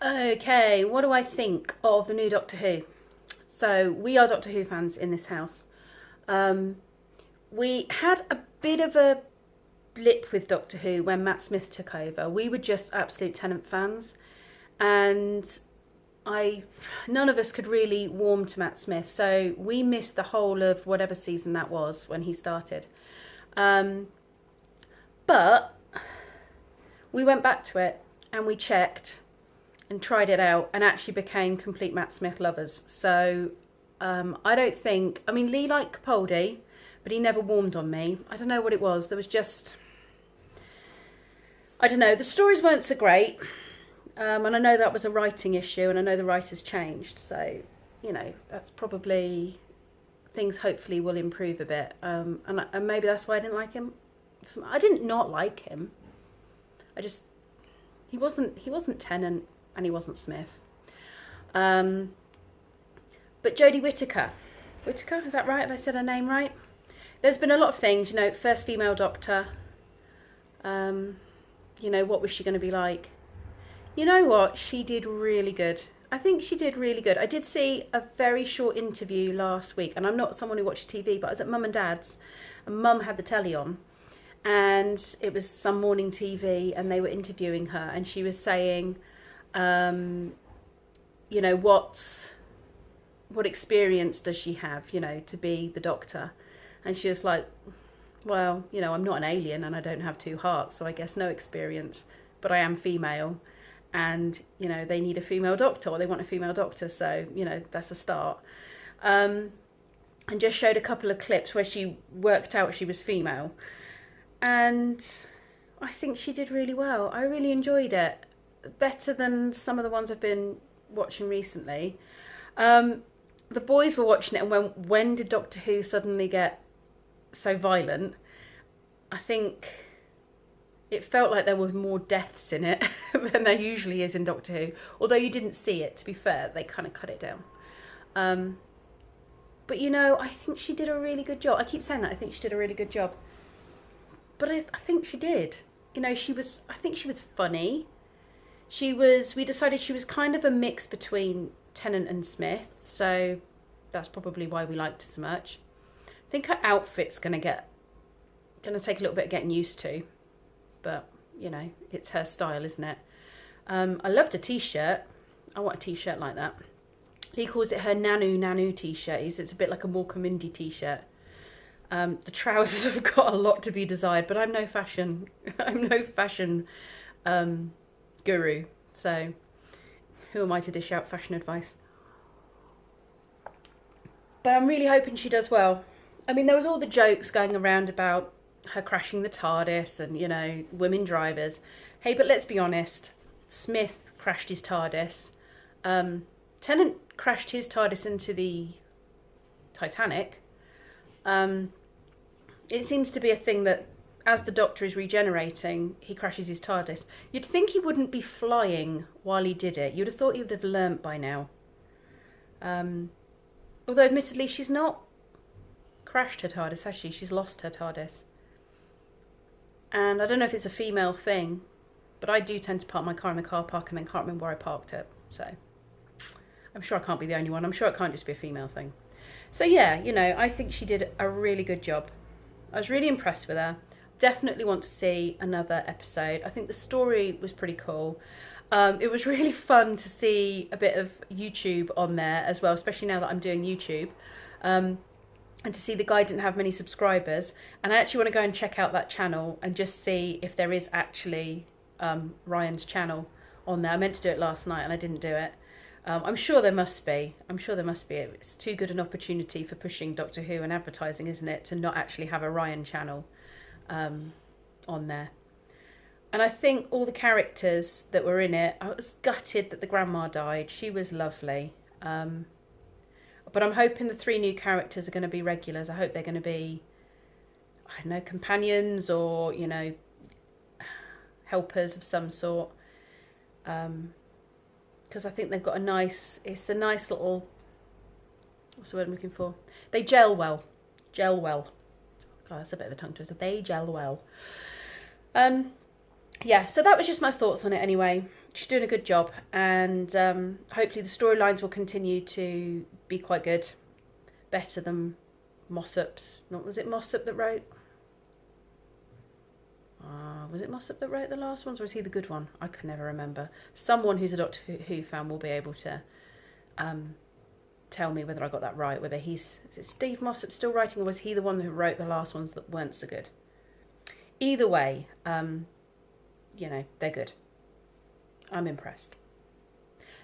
Okay, what do I think of the new Doctor Who? So, we are Doctor Who fans in this house. Um, we had a bit of a blip with Doctor Who when Matt Smith took over. We were just absolute Tennant fans, and I none of us could really warm to Matt Smith, so we missed the whole of whatever season that was when he started. Um, but we went back to it and we checked and tried it out and actually became complete Matt Smith lovers. So I don't think, I mean, Lee liked Capaldi, but he never warmed on me. I don't know what it was. There was just, I don't know, the stories weren't so great. And I know that was a writing issue and I know the writers changed. So, you know, that's probably, things hopefully will improve a bit. And maybe that's why I didn't like him. I didn't not like him. I just, he wasn't Tennant and he wasn't Smith. But Jodie Whittaker. Whittaker, is that right? Have I said her name right? There's been a lot of things, you know, first female doctor. You know, what was she going to be like? You know what? She did really good. I think she did really good. I did see a very short interview last week, and I'm not someone who watches TV, but I was at Mum and Dad's, and Mum had the telly on, and it was some morning TV, and they were interviewing her, and she was saying, you know, what experience does she have, you know, to be the doctor? And she was like, well, you know, I'm not an alien and I don't have two hearts, so I guess no experience, but I am female. And, you know, they need a female doctor, or they want a female doctor, so, you know, that's a start. And just showed a couple of clips where she worked out she was female. And I think she did really well. I really enjoyed it. Better than some of the ones I've been watching recently. The boys were watching it and when did Doctor Who suddenly get so violent? I think it felt like there was more deaths in it than there usually is in Doctor Who. Although you didn't see it, to be fair, they kind of cut it down. But you know, I think she did a really good job. I keep saying that, I think she did a really good job. But I think she did. You know, I think she was funny. We decided she was kind of a mix between Tennant and Smith, so that's probably why we liked her so much. I think her outfit's gonna take a little bit of getting used to, but you know, it's her style, isn't it? I loved a t-shirt. I want a t-shirt like that. He calls it her Nanu t-shirt. It's a bit like a Morecambe Indie t-shirt. The trousers have got a lot to be desired, but I'm no fashion. I'm no fashion guru, so who am I to dish out fashion advice? But I'm really hoping she does well. I mean, there was all the jokes going around about her crashing the TARDIS and, you know, women drivers. Hey, but let's be honest, Smith crashed his TARDIS. Tennant crashed his TARDIS into the Titanic. It seems to be a thing that as the Doctor is regenerating, he crashes his TARDIS. You'd think he wouldn't be flying while he did it. You'd have thought he would have learnt by now. Although admittedly she's not crashed her TARDIS, has she? She's lost her TARDIS. And I don't know if it's a female thing, but I do tend to park my car in the car park and then can't remember where I parked it. So I'm sure I can't be the only one. I'm sure it can't just be a female thing. So yeah, you know, I think she did a really good job. I was really impressed with her. Definitely want to see another episode. I think the story was pretty cool. It was really fun to see a bit of YouTube on there as well, especially now that I'm doing YouTube. And to see the guy didn't have many subscribers. And I actually want to go and check out that channel and just see if there is actually Ryan's channel on there. I meant to do it last night and I didn't do it. I'm sure there must be. I'm sure there must be. It's too good an opportunity for pushing Doctor Who and advertising, isn't it, to not actually have a Ryan channel on there. And I think all the characters that were in it, I was gutted that the grandma died. She was lovely. But I'm hoping the 3 new characters are going to be regulars. I hope they're going to be, I don't know, companions or, you know, helpers of some sort. Because I think they've got it's a nice little, what's the word I'm looking for? They gel well. Gel well. God, that's a bit of a tongue twister. They gel well. yeah, so that was just my thoughts on it anyway. She's doing a good job, and hopefully the storylines will continue to be quite good. Better than Mossop's. Not, was it Mossop that wrote? Was it Mossop that wrote the last ones, or was he the good one? I can never remember. Someone who's a Doctor Who fan will be able to tell me whether I got that right. Whether is it Steve Mossop still writing, or was he the one who wrote the last ones that weren't so good? Either way, you know, they're good. I'm impressed.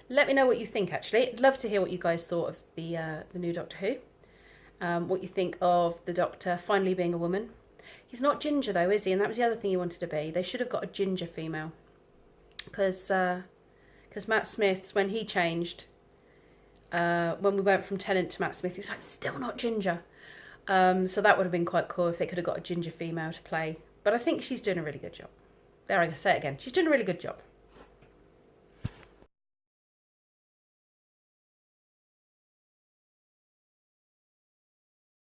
Let me know what you think, actually. I'd love to hear what you guys thought of the new Doctor Who. What you think of the Doctor finally being a woman. He's not ginger though, is he? And that was the other thing he wanted to be. They should have got a ginger female. Because Matt Smith's, when he changed, when we went from Tennant to Matt Smith, he's like, still not ginger. So that would have been quite cool if they could have got a ginger female to play. But I think she's doing a really good job. There, I say it again. She's doing a really good job.